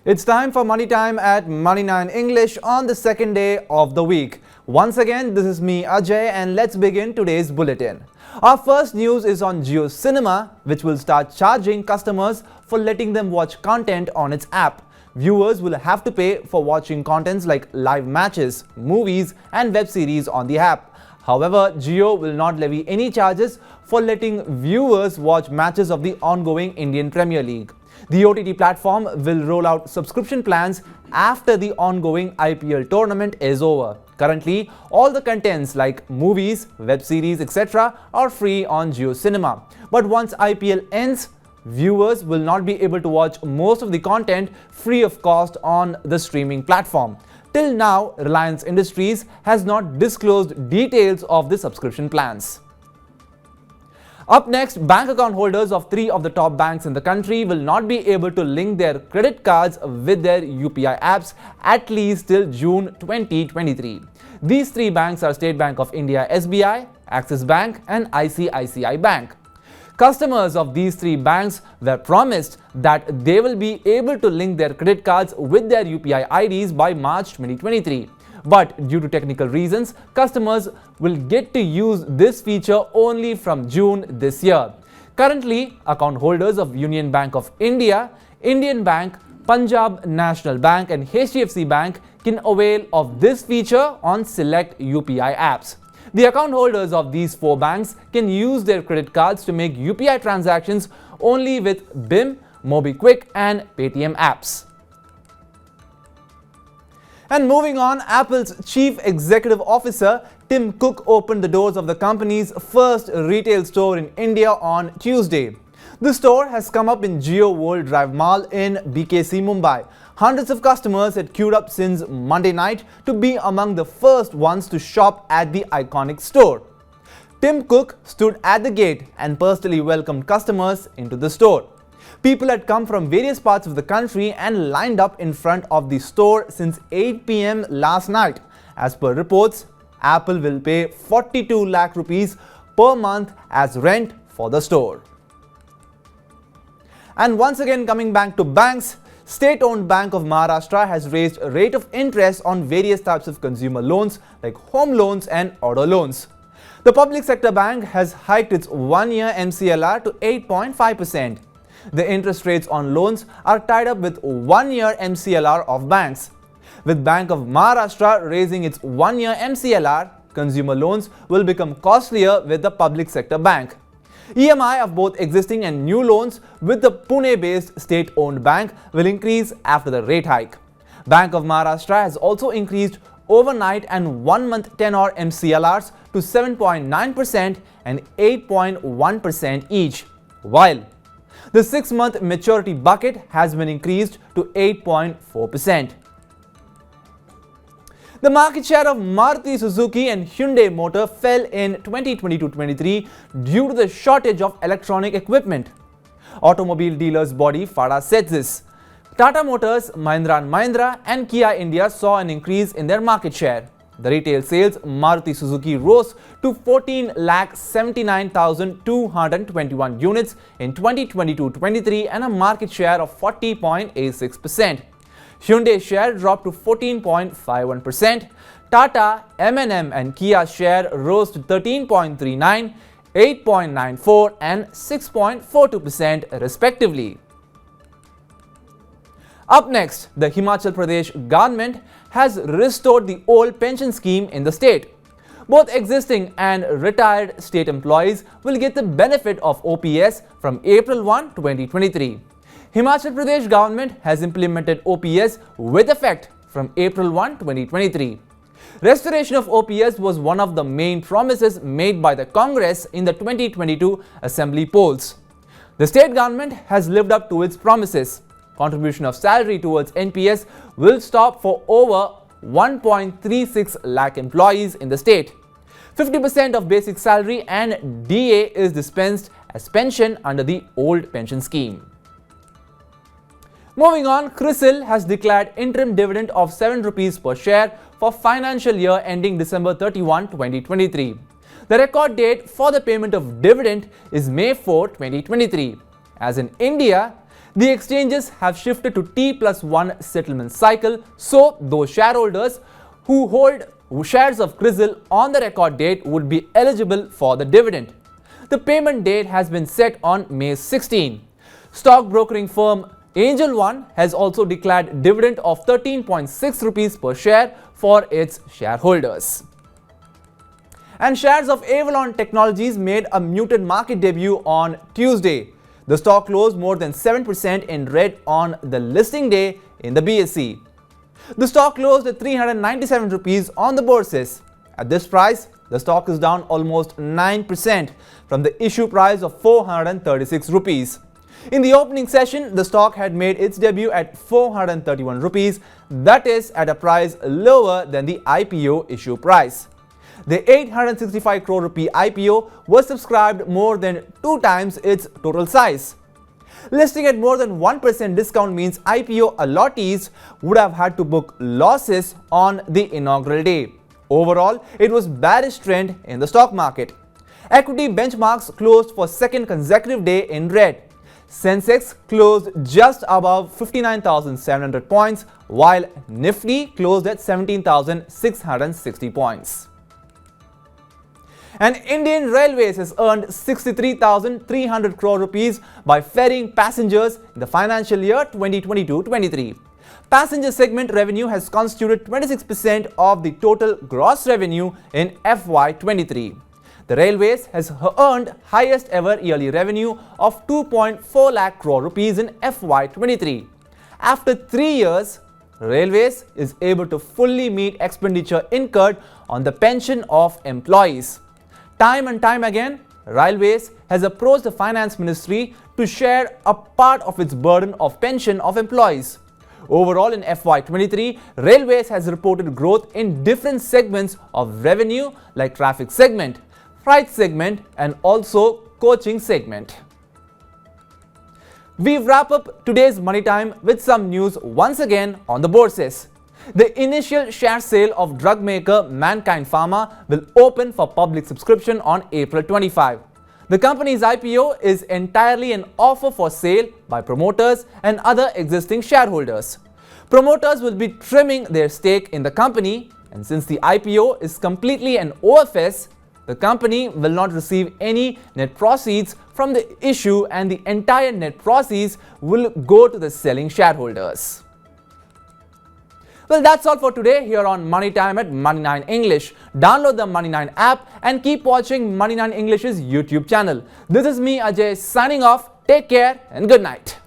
It's time for Money Time at Money9 English on the second day of the week. Once again, this is me Ajay and let's begin today's bulletin. Our first news is on JioCinema, which will start charging customers for letting them watch content on its app. Viewers will have to pay for watching contents like live matches, movies and web series on the app. However, Jio will not levy any charges for letting viewers watch matches of the ongoing Indian Premier League. The OTT platform will roll out subscription plans after the ongoing IPL tournament is over. Currently, all the contents like movies, web series, etc. are free on JioCinema. But once IPL ends, viewers will not be able to watch most of the content free of cost on the streaming platform. Till now, Reliance Industries has not disclosed details of the subscription plans. Up next, bank account holders of 3 of the top banks in the country will not be able to link their credit cards with their UPI apps at least till June 2023. These 3 banks are State Bank of India SBI, Axis Bank and ICICI Bank. Customers of these 3 banks were promised that they will be able to link their credit cards with their UPI IDs by March 2023. But due to technical reasons, customers will get to use this feature only from June this year. Currently, account holders of Union Bank of India, Indian Bank, Punjab National Bank and HDFC Bank can avail of this feature on select UPI apps. The account holders of these 4 banks can use their credit cards to make UPI transactions only with BIM, MobiKwik and Paytm apps. And moving on, Apple's Chief Executive Officer Tim Cook opened the doors of the company's first retail store in India on Tuesday. The store has come up in Jio World Drive Mall in BKC, Mumbai. Hundreds of customers had queued up since Monday night to be among the first ones to shop at the iconic store. Tim Cook stood at the gate and personally welcomed customers into the store. People had come from various parts of the country and lined up in front of the store since 8 p.m. last night. As per reports, Apple will pay 42 lakh rupees per month as rent for the store. And once again, coming back to banks, State-owned Bank of Maharashtra has raised a rate of interest on various types of consumer loans like home loans and auto loans. The public sector bank has hiked its 1-year MCLR to 8.5%. The interest rates on loans are tied up with 1-year MCLR of banks. With Bank of Maharashtra raising its 1-year MCLR, consumer loans will become costlier with the public sector bank. EMI of both existing and new loans with the Pune-based state-owned bank will increase after the rate hike. Bank of Maharashtra has also increased overnight and 1-month tenor MCLRs to 7.9% and 8.1% each, while the 6-month maturity bucket has been increased to 8.4%. The market share of Maruti, Suzuki and Hyundai Motor fell in 2022-23 due to the shortage of electronic equipment. Automobile dealers body FADA said this. Tata Motors, Mahindra & Mahindra and Kia India saw an increase in their market share. The retail sales Maruti Suzuki rose to 14,79,221 units in 2022-23 and a market share of 40.86%. Hyundai share dropped to 14.51%. Tata, M&M and Kia share rose to 13.39, 8.94 and 6.42% respectively. Up next, the Himachal Pradesh government has restored the old pension scheme in the state. Both existing and retired state employees will get the benefit of OPS from April 1, 2023. Himachal Pradesh government has implemented OPS with effect from April 1, 2023. Restoration of OPS was one of the main promises made by the Congress in the 2022 Assembly polls. The state government has lived up to its promises. Contribution of salary towards NPS will stop for over 1.36 lakh employees in the state. 50% of basic salary and DA is dispensed as pension under the old pension scheme. Moving on, Crisil has declared interim dividend of 7 rupees per share for financial year ending December 31, 2023. The record date for the payment of dividend is May 4, 2023. As in India, The exchanges have shifted to T+1 settlement cycle, so those shareholders who hold shares of Crisil on the record date would be eligible for the dividend. The payment date has been set on May 16. Stock brokering firm Angel One has also declared dividend of 13.6 rupees per share for its shareholders. And shares of Avalon Technologies made a muted market debut on Tuesday. The stock closed more than 7% in red on the listing day in the BSE. The stock closed at 397 rupees on the bourses. At this price, the stock is down almost 9% from the issue price of 436 rupees. In the opening session, the stock had made its debut at 431 rupees, that is at a price lower than the IPO issue price. The 865 crore rupee IPO was subscribed more than 2 times its total size. Listing at more than 1% discount means IPO allottees would have had to book losses on the inaugural day. Overall, it was bearish trend in the stock market. Equity benchmarks closed for second consecutive day in red. Sensex closed just above 59,700 points, while Nifty closed at 17,660 points. And Indian Railways has earned 63,300 crore rupees by ferrying passengers in the financial year 2022-23. Passenger segment revenue has constituted 26% of the total gross revenue in FY23. The Railways has earned highest ever yearly revenue of 2.4 lakh crore rupees in FY23. After 3 years, Railways is able to fully meet expenditure incurred on the pension of employees. Time and time again, Railways has approached the Finance Ministry to share a part of its burden of pension of employees. Overall, in FY23, Railways has reported growth in different segments of revenue like traffic segment, freight segment and also coaching segment. We wrap up today's Money Time with some news once again on the bourses. The initial share sale of drug maker Mankind Pharma will open for public subscription on April 25. The company's IPO is entirely an offer for sale by promoters and other existing shareholders. Promoters will be trimming their stake in the company, and since the IPO is completely an OFS, the company will not receive any net proceeds from the issue and the entire net proceeds will go to the selling shareholders. Well, that's all for today here on Money Time at Money9 English. Download the Money9 app and keep watching Money9 English's YouTube channel. This is me, Ajay, signing off. Take care and good night.